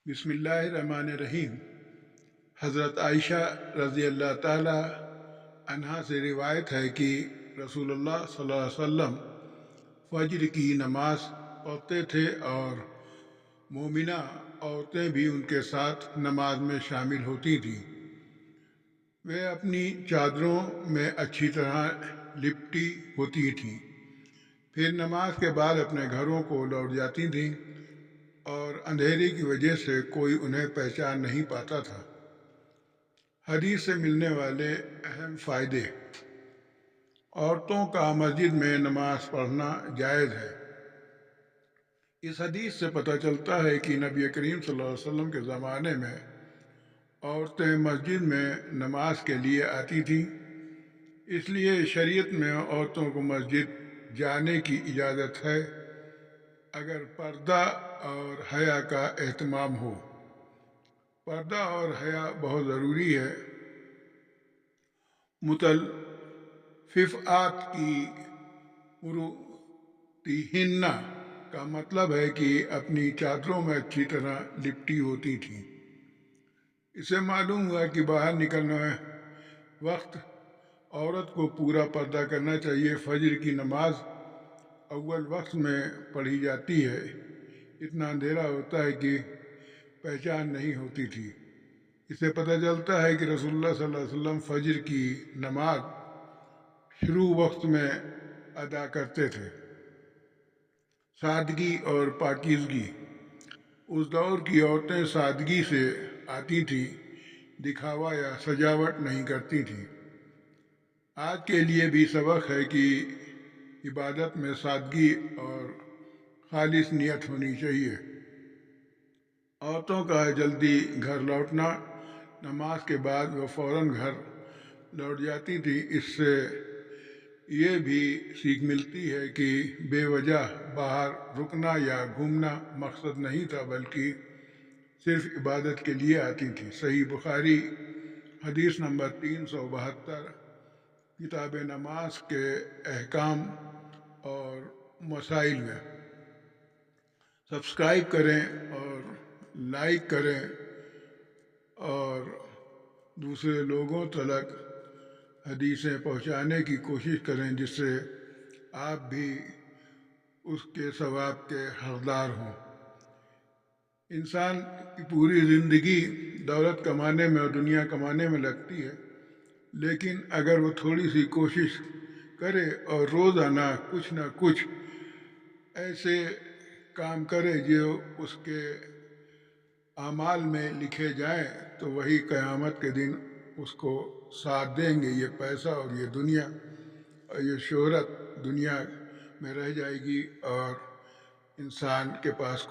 بسم اللہ الرحمن الرحیم۔ حضرت عائشہ رضی اللہ تعالی عنہا سے روایت ہے کہ رسول اللہ صلی اللہ علیہ وسلم فجر کی نماز پڑھتے تھے اور مومنہ عورتیں بھی ان کے ساتھ نماز میں شامل ہوتی تھیں۔ وہ اپنی چادروں میں اچھی طرح لپٹی ہوتی تھیں، پھر نماز کے بعد اپنے گھروں کو لوٹ جاتی تھیں اور اندھیرے کی وجہ سے کوئی انہیں پہچان نہیں پاتا تھا۔ حدیث سے ملنے والے اہم فائدے۔ عورتوں کا مسجد میں نماز پڑھنا جائز ہے۔ اس حدیث سے پتہ چلتا ہے کہ نبی کریم صلی اللہ علیہ وسلم کے زمانے میں عورتیں مسجد میں نماز کے لیے آتی تھیں، اس لیے شریعت میں عورتوں کو مسجد جانے کی اجازت ہے اگر پردہ اور حیا کا اہتمام ہو۔ پردہ اور حیا بہت ضروری ہے۔ متلففات کی مروتہن کا مطلب ہے کہ اپنی چادروں میں اچھی طرح لپٹی ہوتی تھیں۔ اسے معلوم ہوا کہ باہر نکلنے وقت عورت کو پورا پردہ کرنا چاہیے۔ فجر کی نماز اول وقت میں پڑھی جاتی ہے، اتنا اندھیرا ہوتا ہے کہ پہچان نہیں ہوتی تھی۔ اس سے پتہ چلتا ہے کہ رسول اللہ صلی اللہ علیہ وسلم فجر کی نماز شروع وقت میں ادا کرتے تھے۔ سادگی اور پاکیزگی۔ اس دور کی عورتیں سادگی سے آتی تھیں، دکھاوا یا سجاوٹ نہیں کرتی تھیں۔ آج کے لیے بھی سبق ہے کہ عبادت میں سادگی اور خالص نیت ہونی چاہیے۔ عورتوں کا جلدی گھر لوٹنا۔ نماز کے بعد وہ فوراً گھر لوٹ جاتی تھی۔ اس سے یہ بھی سیکھ ملتی ہے کہ بے وجہ باہر رکنا یا گھومنا مقصد نہیں تھا، بلکہ صرف عبادت کے لیے آتی تھی۔ صحیح بخاری حدیث نمبر 372، کتاب نماز کے احکام اور مسائل میں۔ سبسکرائب کریں اور لائک کریں اور دوسرے لوگوں تک حدیثیں پہنچانے کی کوشش کریں، جس سے آپ بھی اس کے ثواب کے حقدار ہوں۔ انسان کی پوری زندگی دولت کمانے میں اور دنیا کمانے میں لگتی ہے، لیکن اگر وہ تھوڑی سی کوشش کرے اور روزانہ کچھ نہ کچھ ایسے کام کرے جو اس کے اعمال میں لکھے جائیں، تو وہی قیامت کے دن اس کو ساتھ دیں گے۔ یہ پیسہ اور یہ دنیا اور یہ شہرت دنیا میں رہ جائے گی اور انسان کے پاس کچھ